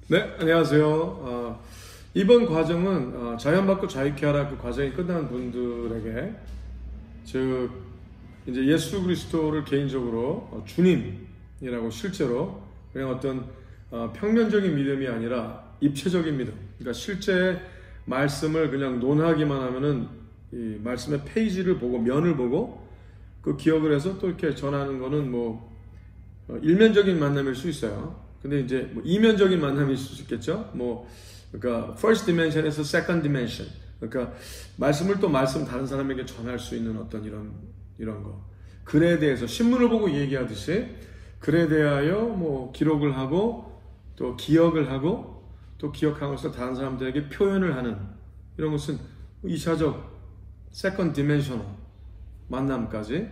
네, 안녕하세요. 이번 과정은 자연받고 자유케 하라 그 과정이 끝난 분들에게 즉 이제 예수 그리스도를 개인적으로 주님이라고 실제로 그냥 어떤 평면적인 믿음이 아니라 입체적인 믿음. 그러니까 실제 말씀을 그냥 논하기만 하면은 이 말씀의 페이지를 보고 면을 보고 그 기억을 해서 또 이렇게 전하는 거는 뭐 일면적인 만남일 수 있어요. 근데 이제 뭐 이면적인 만남일 수 있겠죠. 뭐 그러니까 first dimension에서 second dimension. 그러니까 말씀을 또 말씀 다른 사람에게 전할 수 있는 어떤 이런 거. 글에 대해서 신문을 보고 얘기하듯이 글에 대하여 뭐 기록을 하고 또 기억을 하고 또 기억하면서 다른 사람들에게 표현을 하는 이런 것은 2차적 second dimensional 만남까지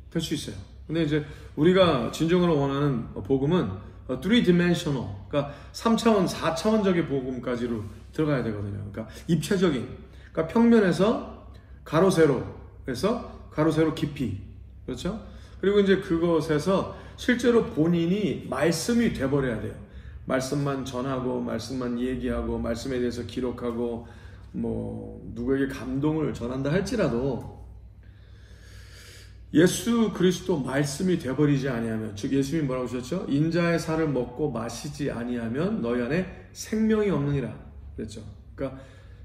될 수 있어요. 근데 이제 우리가 진정으로 원하는 복음은 3dimensional, 그러니까 3차원, 4차원적인 복음까지로 들어가야 되거든요. 그러니까 입체적인, 그러니까 평면에서 가로 세로에서 가로 세로 깊이, 그렇죠? 그리고 이제 그것에서 실제로 본인이 말씀이 돼버려야 돼요. 말씀만 전하고, 말씀만 얘기하고, 말씀에 대해서 기록하고, 뭐 누구에게 감동을 전한다 할지라도 예수 그리스도 말씀이 되어버리지 아니하면, 즉 예수님이 뭐라고 하셨죠? 인자의 살을 먹고 마시지 아니하면 너희 안에 생명이 없느니라 그랬죠. 그러니까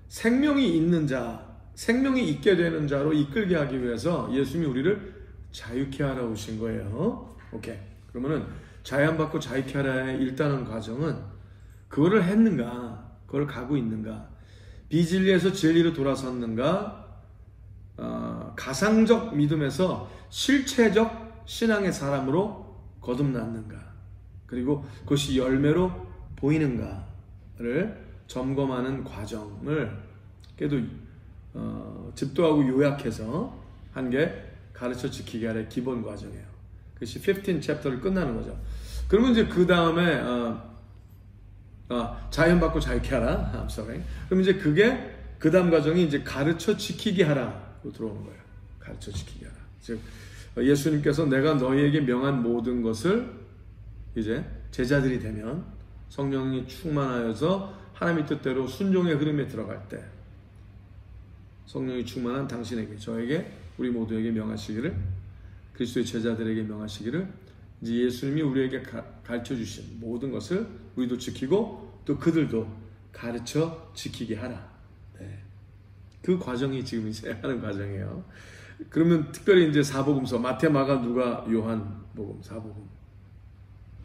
생명이 있는 자, 생명이 있게 되는 자로 이끌게 하기 위해서 예수님이 우리를 자유케 하라 오신 거예요. 오케이. 그러면은 자연받고 자유케 하라의 일단은 과정은 그거를 했는가, 그걸 가고 있는가, 비진리에서 진리로 돌아섰는가, 가상적 믿음에서 실체적 신앙의 사람으로 거듭났는가, 그리고 그것이 열매로 보이는가를 점검하는 과정을 그래도 집도하고 요약해서 한 게 가르쳐 지키게 하라의 기본 과정이에요. 그것이 15 챕터를 끝나는 거죠. 그러면 이제 그 다음에 자연받고 자유케 하라. I'm sorry. 그럼 이제 그게 그 다음 과정이 이제 가르쳐 지키게 하라로 들어오는 거예요. 가르쳐 지키게 하라. 즉 예수님께서 내가 너희에게 명한 모든 것을 이제 제자들이 되면 성령이 충만하여서 하나님의 뜻대로 순종의 흐름에 들어갈 때 성령이 충만한 당신에게, 저에게, 우리 모두에게 명하시기를, 그리스도의 제자들에게 명하시기를, 이제 예수님이 우리에게 가르쳐 주신 모든 것을 우리도 지키고 또 그들도 가르쳐 지키게 하라. 네. 그 과정이 지금 이제 하는 과정이에요. 그러면 특별히 이제 사복음서 마태, 마가, 누가, 요한 복음, 사복음,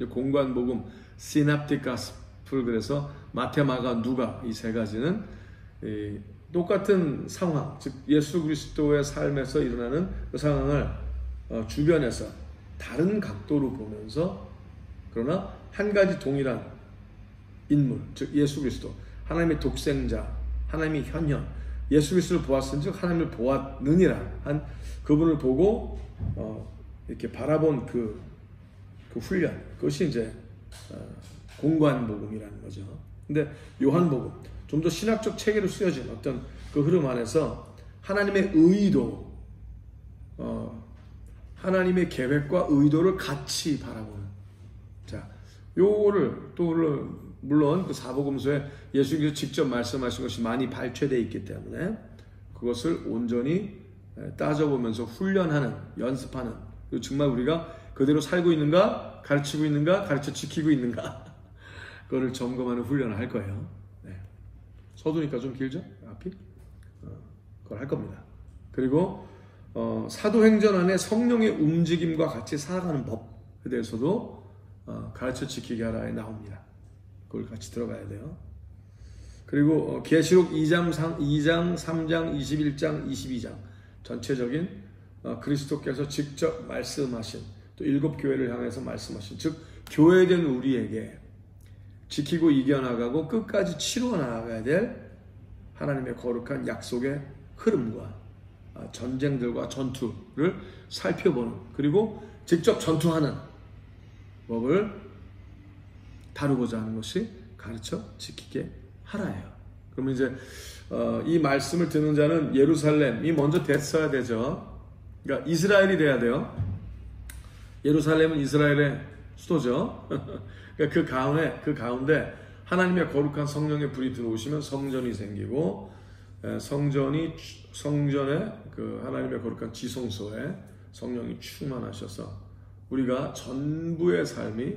공관 복음, 시납틱 가스풀, 그래서 마태, 마가, 누가 이 세 가지는 똑같은 상황, 즉 예수 그리스도의 삶에서 일어나는 그 상황을 주변에서 다른 각도로 보면서, 그러나 한 가지 동일한 인물, 즉 예수 그리스도, 하나님의 독생자, 하나님의 현현, 예수 그리스도를 보았은즉 하나님을 보았느니라 한 그분을 보고 이렇게 바라본 그 훈련, 그것이 이제 공관복음이라는 거죠. 근데 요한복음, 좀 더 신학적 체계로 쓰여진 어떤 그 흐름 안에서 하나님의 의도, 하나님의 계획과 의도를 같이 바라보는. 자, 요거를 또 물론 그 사복음서에 예수님께서 직접 말씀하신 것이 많이 발췌되어 있기 때문에 그것을 온전히 따져보면서 훈련하는, 연습하는, 그리고 정말 우리가 그대로 살고 있는가, 가르치고 있는가, 가르쳐 지키고 있는가, 그거를 점검하는 훈련을 할 거예요. 네. 서두니까 좀 길죠? 앞이? 그걸 할 겁니다. 그리고 사도행전 안에 성령의 움직임과 같이 살아가는 법에 대해서도 가르쳐 지키게 하라에 나옵니다. 그걸 같이 들어가야 돼요. 그리고 계시록 2장, 3장, 21장, 22장 전체적인 그리스도께서 직접 말씀하신, 또 7 교회를 향해서 말씀하신, 즉 교회된 우리에게 지키고 이겨나가고 끝까지 치루어 나가야 될 하나님의 거룩한 약속의 흐름과 전쟁들과 전투를 살펴보는, 그리고 직접 전투하는 법을 다루고자 하는 것이 가르쳐 지키게 하라예요. 그러면 이제 이 말씀을 듣는 자는 예루살렘이 먼저 됐어야 되죠. 그러니까 이스라엘이 돼야 돼요. 예루살렘은 이스라엘의 수도죠. 그러니까 그 가운데 하나님의 거룩한 성령의 불이 들어오시면 성전이 생기고, 성전에 그 하나님의 거룩한 지성소에 성령이 충만하셔서 우리가 전부의 삶이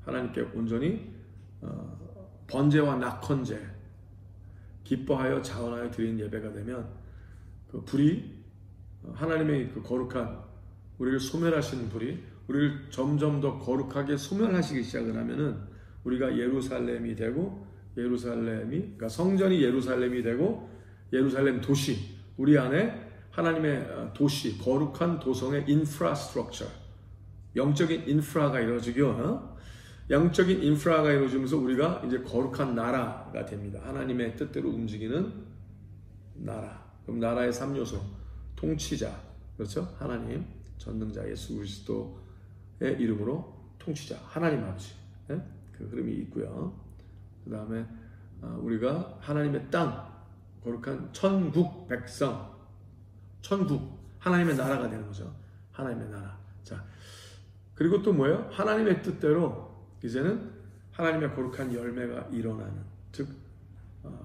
하나님께 온전히 번제와 낙헌제, 기뻐하여 자원하여 드린 예배가 되면 그 불이, 하나님의 그 거룩한 우리를 소멸하시는 불이 우리를 점점 더 거룩하게 소멸하시기 시작을 하면은 우리가 예루살렘이 되고, 그러니까 성전이 예루살렘이 되고, 예루살렘 도시, 우리 안에 하나님의 도시, 거룩한 도성의 인프라스트럭처, 영적인 인프라가 이루어지고, 영적인 인프라가 이루어지면서 우리가 이제 거룩한 나라가 됩니다. 하나님의 뜻대로 움직이는 나라. 그럼 나라의 3요소, 통치자, 그렇죠? 하나님, 전능자 예수 그리스도의 이름으로 통치자, 하나님 아버지, 그 흐름이 있고요. 그 다음에 우리가 하나님의 땅, 거룩한 천국 백성, 천국, 하나님의 나라가 되는 거죠. 하나님의 나라. 자, 그리고 또 뭐예요? 하나님의 뜻대로 이제는 하나님의 거룩한 열매가 일어나는, 즉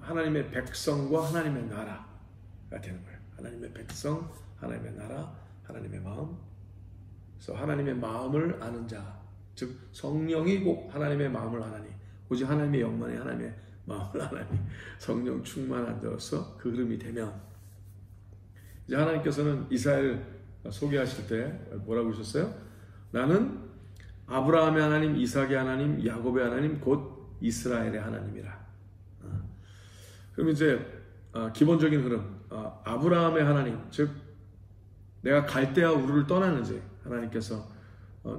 하나님의 백성과 하나님의 나라가 되는 거예요. 하나님의 백성, 하나님의 나라, 하나님의 마음. 그래서 하나님의 마음을 아는 자, 즉 성령이 곧 하나님의 마음을 아나니, 오직 하나님의 영만이 하나님의 마음을 아나니, 성령 충만한 자로서 그 흐름이 되면, 이제 하나님께서는 이스라엘 소개하실 때 뭐라고 하셨어요? 나는 아브라함의 하나님, 이삭의 하나님, 야곱의 하나님, 곧 이스라엘의 하나님이라. 그럼 이제 기본적인 흐름, 아브라함의 하나님, 즉 내가 갈대아 우르를 떠나는지 하나님께서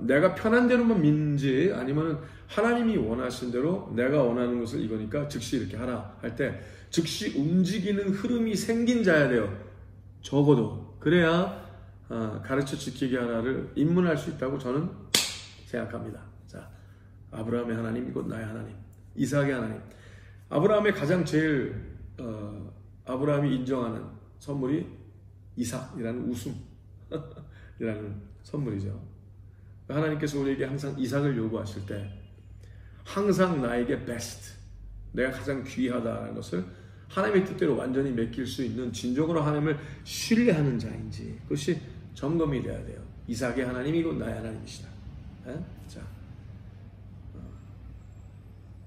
내가 편한 대로만 믿는지, 아니면 하나님이 원하신 대로 내가 원하는 것을 이거니까 즉시 이렇게 하라 할 때 즉시 움직이는 흐름이 생긴 자야 돼요. 적어도 그래야 가르쳐 지키게 하나를 입문할 수 있다고 저는 생각합니다. 자, 아브라함의 하나님, 이곳 나의 하나님, 이삭의 하나님. 아브라함의 가장 제일 아브라함이 인정하는 선물이 이삭이라는 웃음이라는 선물이죠. 하나님께서 우리에게 항상 이삭을 요구하실 때 항상 나에게 베스트, 내가 가장 귀하다는 것을 하나님의 뜻대로 완전히 맡길 수 있는, 진정으로 하나님을 신뢰하는 자인지 그것이 점검이 돼야 돼요. 이삭의 하나님이고 나의 하나님이시다. 자,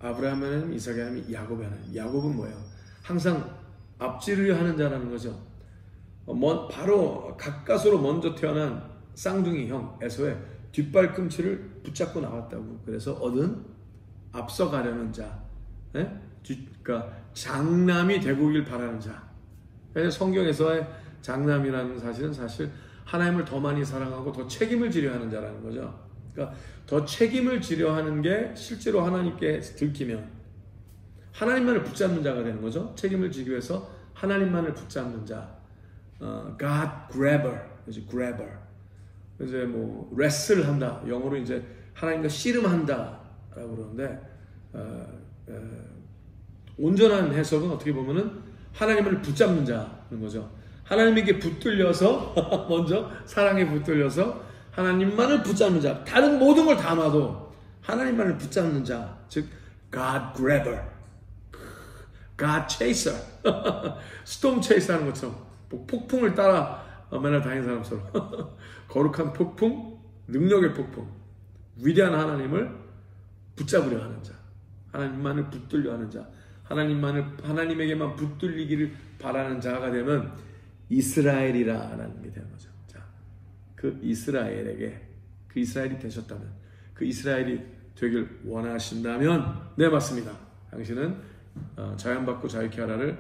아브라함의 하나님, 이삭의 하나님, 야곱의 하나님. 야곱은 뭐예요? 항상 앞지르려 하는 자라는 거죠. 바로 가까스로 먼저 태어난 쌍둥이 형 에서의 뒷발꿈치를 붙잡고 나왔다고. 그래서 얻은 앞서가려는 자, 그러니까 장남이 되고길 바라는 자. 그래서 성경에서의 장남이라는 사실은 사실 하나님을 더 많이 사랑하고 더 책임을 지려 하는 자라는 거죠. 그러니까 더 책임을 지려 하는 게 실제로 하나님께 들키면 하나님만을 붙잡는 자가 되는 거죠. 책임을 지기 위해서 하나님만을 붙잡는 자. God grabber, grabber. 이제 뭐 wrestle 한다. 영어로 이제 하나님과 씨름한다라고 그러는데 온전한 해석은 어떻게 보면은 하나님을 붙잡는 자는 거죠. 하나님에게 붙들려서 먼저 사랑에 붙들려서 하나님만을 붙잡는 자. 다른 모든 걸 다 놔도 하나님만을 붙잡는 자. 즉 God grabber, God chaser, storm chaser 하는 것처럼 폭풍을 따라 맨날 다니는 사람처럼 거룩한 폭풍, 능력의 폭풍, 위대한 하나님을 붙잡으려 하는 자, 하나님만을 붙들려 하는 자, 하나님에게만 붙들리기를 바라는 자가 되면 이스라엘이라는 게 되는 거죠. 자, 그 이스라엘에게, 그 이스라엘이 되셨다면, 그 이스라엘이 되길 원하신다면, 네, 맞습니다. 당신은 자연받고 자유케 하라를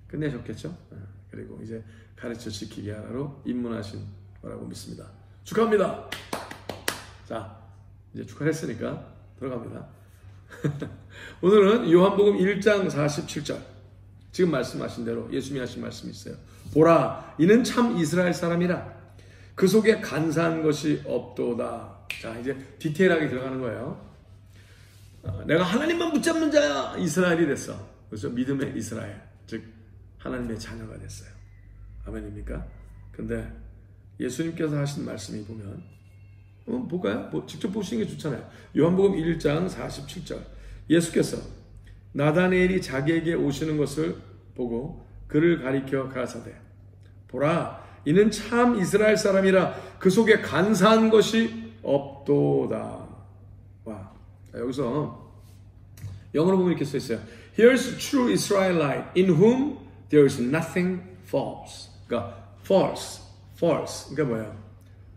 끝내셨겠죠? 그리고 이제 가르쳐 지키게 하라로 입문하신 거라고 믿습니다. 축하합니다. 자, 이제 축하했으니까 들어갑니다. 오늘은 요한복음 1장 47절. 지금 말씀하신 대로 예수님이 하신 말씀이 있어요. 보라, 이는 참 이스라엘 사람이라. 그 속에 간사한 것이 없도다. 자, 이제 디테일하게 들어가는 거예요. 내가 하나님만 붙잡는 자야. 이스라엘이 됐어. 그래서 믿음의 이스라엘. 즉, 하나님의 자녀가 됐어요. 아멘입니까? 근데 예수님께서 하신 말씀이 보면 볼까요? 직접 보시는 게 좋잖아요. 요한복음 1장 47절. 예수께서 나다네엘이 자기에게 오시는 것을 보고 그를 가리켜 가라사대 보라 이는 참 이스라엘 사람이라 그 속에 간사한 것이 없도다. 와, 여기서 영어로 보면 이렇게 써 있어요. Here's true Israelite in whom there is nothing false. 그러니까 false. 그러니까 뭐예요?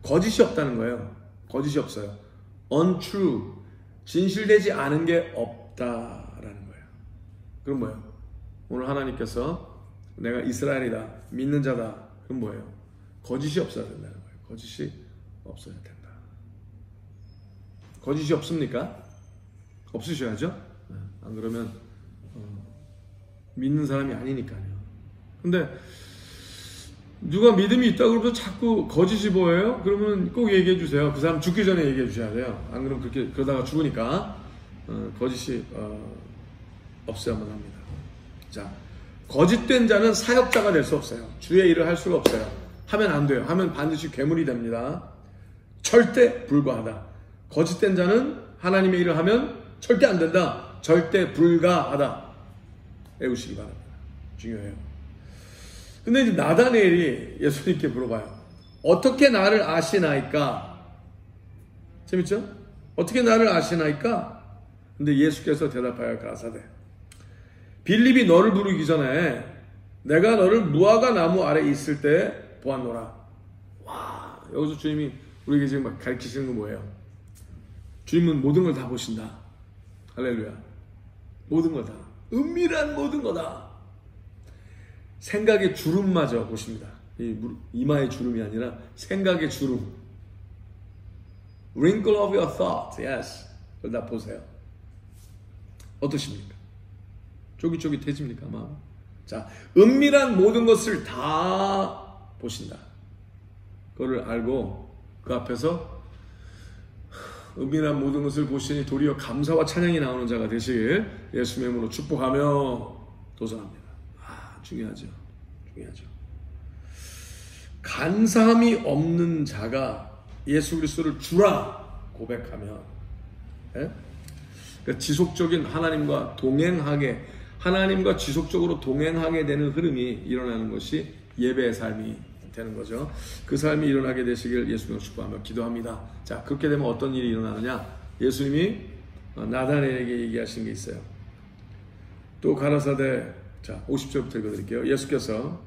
거짓이 없다는 거예요. 거짓이 없어요. untrue. 진실되지 않은 게 없다라는 거예요. 그럼 뭐예요? 오늘 하나님께서 내가 이스라엘이다. 믿는 자다. 그럼 뭐예요? 거짓이 없어야 된다는 거예요. 거짓이 없어야 된다. 거짓이 없습니까? 없으셔야죠. 안 그러면 믿는 사람이 아니니까요. 근데 누가 믿음이 있다고 그러면서 자꾸 거짓이 보여요? 그러면 꼭 얘기해 주세요. 그 사람 죽기 전에 얘기해 주셔야 돼요. 안 그러면 그러다가 죽으니까 거짓이 없어야만 합니다. 자, 거짓된 자는 사역자가 될 수 없어요. 주의 일을 할 수가 없어요. 하면 안 돼요. 하면 반드시 괴물이 됩니다. 절대 불가하다. 거짓된 자는 하나님의 일을 하면 절대 안 된다. 절대 불가하다. 외우시기 바랍니다. 중요해요. 근데 이제 나다네엘이 예수님께 물어봐요. 어떻게 나를 아시나이까? 재밌죠? 어떻게 나를 아시나이까? 근데 예수께서 대답하여 가라사대 빌립이 너를 부르기 전에 내가 너를 무화과 나무 아래 있을 때 보았노라. 와, 여기서 주님이 우리에게 지금 막 가르치시는 건 뭐예요? 주님은 모든 걸 다 보신다. 할렐루야. 모든 거 다. 은밀한 모든 거다. 생각의 주름마저 보십니다. 이마의 주름이 아니라 생각의 주름. Wrinkle of your thought. Yes. 그걸 다 보세요. 어떠십니까? 쫄깃쫄깃해집니까? 마음. 자, 은밀한 모든 것을 다 보신다. 그거를 알고 그 앞에서 은밀한 모든 것을 보시니 도리어 감사와 찬양이 나오는 자가 되시길 예수의 이름으로 축복하며 도전합니다. 중요하죠. 간사함이 없는 자가 예수 그리스도를 주라 고백하면 그러니까 지속적인 하나님과 지속적으로 동행하게 되는 흐름이 일어나는 것이 예배의 삶이 되는 거죠. 그 삶이 일어나게 되시길 예수님을 축복하며 기도합니다. 자, 그렇게 되면 어떤 일이 일어나느냐? 예수님이 나다네엘에게 얘기하신 게 있어요. 또 가라사대 자, 50절부터 읽어드릴게요. 예수께서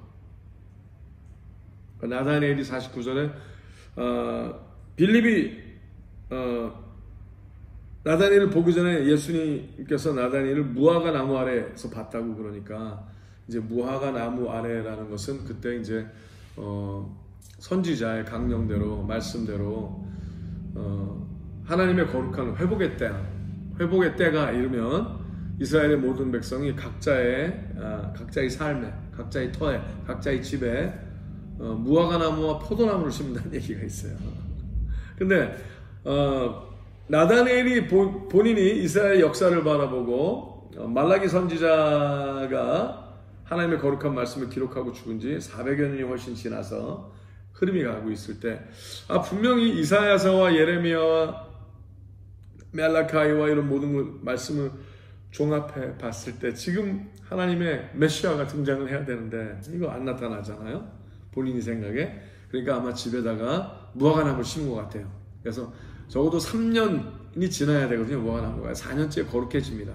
나다네엘이 49절에 빌립이 나다네엘을 보기 전에 예수님께서 나다네엘을 무화과 나무 아래에서 봤다고 그러니까 이제 무화과 나무 아래라는 것은 그때 이제 선지자의 강령대로 말씀대로 하나님의 거룩한 회복의 때가 이르면 이스라엘의 모든 백성이 각자의 삶에, 각자의 터에, 각자의 집에 무화과 나무와 포도나무를 심는다는 얘기가 있어요. 근데 나다네엘이 본인이 이스라엘 역사를 바라보고 말라기 선지자가 하나님의 거룩한 말씀을 기록하고 죽은 지 400여 년이 훨씬 지나서 흐름이 가고 있을 때 분명히 이사야서와 예레미야와 멜라카이와 이런 모든 말씀을 종합해 봤을 때 지금 하나님의 메시아가 등장을 해야 되는데 이거 안 나타나잖아요. 본인이 생각에. 그러니까 아마 집에다가 무화과나무를 심은 것 같아요. 그래서 적어도 3년이 지나야 되거든요. 무화과나무가 4년째 거룩해집니다.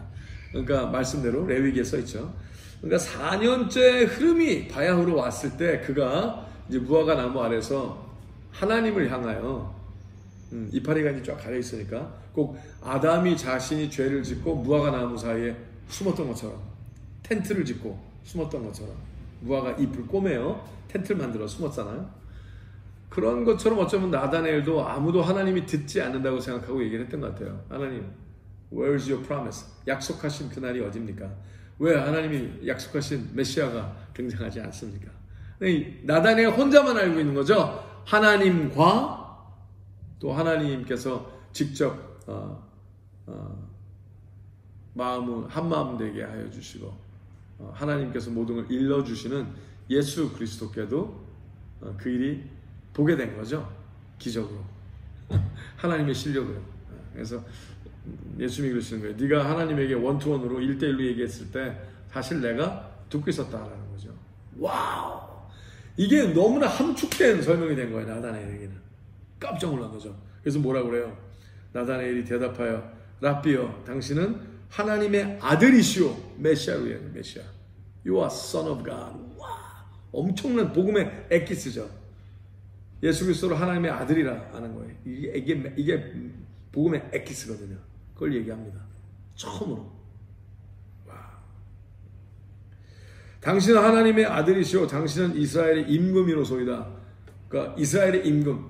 그러니까 말씀대로 레위기에 써있죠. 그러니까 4년째 흐름이 바야흐로 왔을 때 그가 이제 무화과나무 아래서 하나님을 향하여 이파리가 이제 쫙 가려 있으니까 꼭 아담이 자신이 죄를 짓고 무화과 나무 사이에 숨었던 것처럼 텐트를 짓고 숨었던 것처럼 무화과 잎을 꼬매요 텐트를 만들어 숨었잖아요. 그런 것처럼 어쩌면 나다네엘도 아무도 하나님이 듣지 않는다고 생각하고 얘기를 했던 것 같아요. 하나님, where's your promise? 약속하신 그날이 어딥니까? 왜 하나님이 약속하신 메시아가 등장하지 않습니까? 나다네엘 혼자만 알고 있는 거죠. 하나님과 또 하나님께서 직접 마음을 한마음 되게 하여 주시고 하나님께서 모든 걸 일러주시는 예수 그리스도께도 그 일이 보게 된 거죠. 기적으로. 하나님의 실력을. 그래서 예수님이 그러시는 거예요. 네가 하나님에게 원투원으로 1대1로 얘기했을 때 사실 내가 듣고 있었다라는 거죠. 와우! 이게 너무나 함축된 설명이 된 거예요. 나다나엘에게는. 깜짝 놀란 거죠. 그래서 뭐라 그래요? 나다나엘이 대답하여 랍비여 당신은 하나님의 아들이시오. 메시아예요. 메시아. You are son of God. 와, 엄청난 복음의 엑기스죠. 예수 그리스도로 하나님의 아들이라 하는 거예요. 이게 복음의 엑기스거든요. 그걸 얘기합니다. 처음으로. 와. 당신은 하나님의 아들이시오. 당신은 이스라엘의 임금이로소이다. 그러니까 이스라엘의 임금,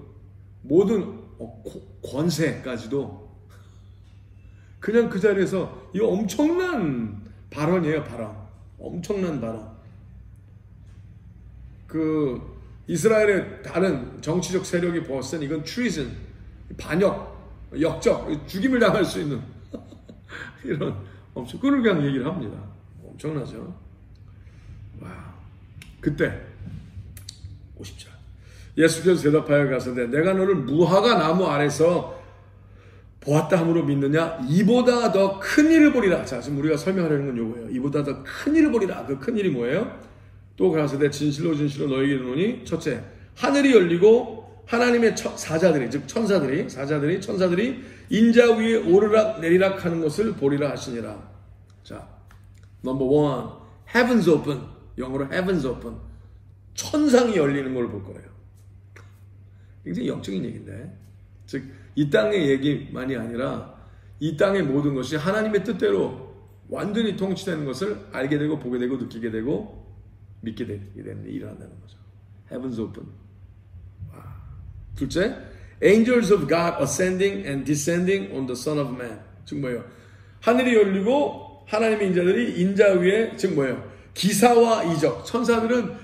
모든 권세까지도 그냥 그 자리에서 이 엄청난 발언이에요. 발언. 엄청난 발언. 그 이스라엘의 다른 정치적 세력이 보았을 땐 이건 treason, 반역, 역적, 죽임을 당할 수 있는 이런 엄청 그걸 그냥 얘기를 합니다. 엄청나죠. 와. 그때 50절 예수께서 대답하여 가서되 내가 너를 무화과 나무 아래서 보았다 함으로 믿느냐? 이보다 더 큰 일을 보리라. 자, 지금 우리가 설명하려는 건 요거예요. 이보다 더 큰 일을 보리라. 그 큰 일이 뭐예요? 또 가라사대 진실로 진실로 너에게 이르노니 첫째 하늘이 열리고 하나님의 사자들이 즉 천사들이 인자 위에 오르락 내리락 하는 것을 보리라 하시니라. 자, 넘버 원, heavens open. 영어로 heavens open. 천상이 열리는 걸 볼 거예요. 굉장히 영적인 얘기인데, 즉 이 땅의 얘기만이 아니라 이 땅의 모든 것이 하나님의 뜻대로 완전히 통치되는 것을 알게 되고 보게 되고 느끼게 되고 믿게 되게 되는 일이 일어난다는 거죠. Heavens open. 와. 둘째, angels of God ascending and descending on the Son of Man. 즉 뭐예요? 하늘이 열리고 하나님의 인자들이 인자 위에 즉 뭐예요? 기사와 이적. 천사들은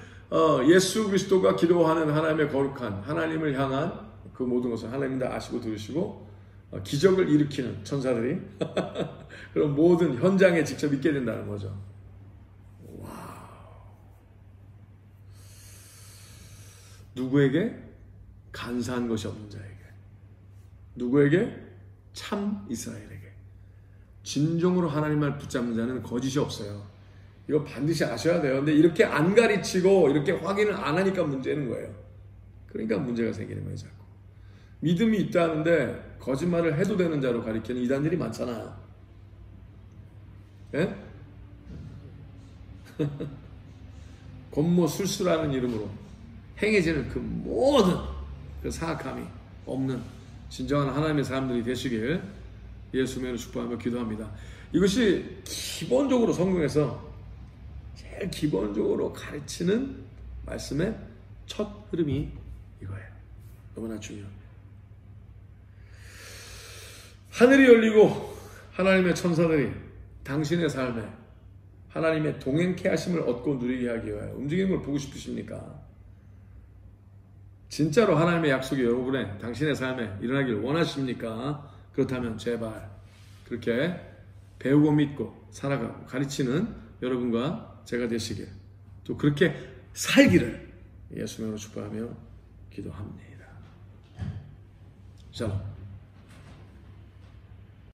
예수 그리스도가 기도하는 하나님의 거룩한 하나님을 향한 그 모든 것을 하나님 다 아시고 들으시고 기적을 일으키는 천사들이 그런 모든 현장에 직접 있게 된다는 거죠. 와우. 누구에게? 간사한 것이 없는 자에게. 누구에게? 참 이스라엘에게. 진정으로 하나님을 붙잡는 자는 거짓이 없어요. 이거 반드시 아셔야 돼요. 근데 이렇게 안 가르치고 이렇게 확인을 안 하니까 문제는 거예요. 그러니까 문제가 생기는 거예요, 자꾸. 믿음이 있다는데 거짓말을 해도 되는 자로 가리키는 이단들이 많잖아요. 예? 곤모술수라는 이름으로 행해지는 그 모든 그 사악함이 없는 진정한 하나님의 사람들이 되시길 예수님으로 축복하며 기도합니다. 이것이 기본적으로 성경에서 제일 기본적으로 가르치는 말씀의 첫 흐름이 이거예요. 너무나 중요합니다. 하늘이 열리고 하나님의 천사들이 당신의 삶에 하나님의 동행케 하심을 얻고 누리게 하기 위하여 움직이는 걸 보고 싶으십니까? 진짜로 하나님의 약속이 여러분의 당신의 삶에 일어나기를 원하십니까? 그렇다면 제발 그렇게 배우고 믿고 살아가고 가르치는 여러분과 제가 되시길, 또 그렇게 살기를 예수님으로 축복하며 기도합니다. 샬롬.